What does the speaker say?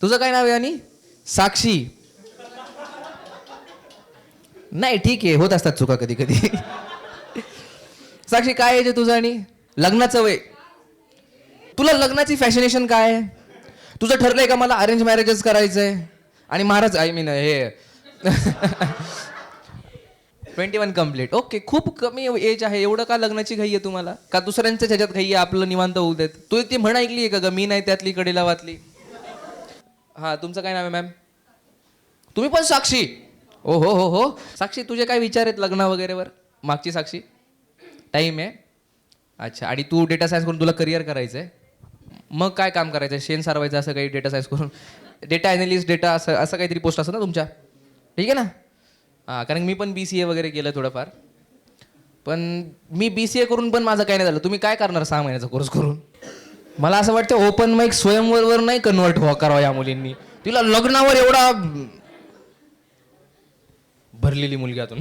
तुझं काय नाव आहे आणि? साक्षी. नाही ठीक आहे, होत असतात चुका कधी कधी. साक्षी काय आहे तुझं आणि? लग्नाचं वय. तुला लग्नाची फॅशिनेशन काय आहे? तुझं ठरलंय का मला अरेंज मॅरेजच करायचंय? आणि महाराज आय मीन हे 21 कम्प्लीट. ओके, खूप कमी एज आहे, एवढं का लग्नाची घाई आहे तुम्हाला? का दुसऱ्यांच्याच ह्याच्यात घाई आहे, आपलं निवांत होऊ देत? तू ती म्हण ऐकली आहे का ग, मी नाही त्यातली कडेला वातली? हा, तुमचं काय नाव आहे मॅम? तुम्ही पण साक्षी? ओ हो हो हो. साक्षी, तुझे काय विचार आहेत लग्न वगैरेवर? मागची साक्षी, टाईम आहे. अच्छा, आणि तू डेटा सायन्स करून तुला करिअर करायचं आहे? मग काय काम करायचं आहे? शेण सारवायचं असं काही डेटा सायन्स करून? डेटा ॲनालिस्ट, डेटा असं असं काहीतरी पोस्ट असतं ना तुमच्या? ठीक आहे ना? हां, कारण मी पण BCA वगैरे केलं थोडंफार. पण मी BCA करून पण माझं काय नाही झालं. तुम्ही काय करणार 6 महिन्याचा कोर्स करून? मला असं वाटतं ओपन माईक स्वयंवरवर नाही कन्वर्ट करावं या मुलींनी. तिला लग्नावर एवढा भरलेली मुलगी आतून.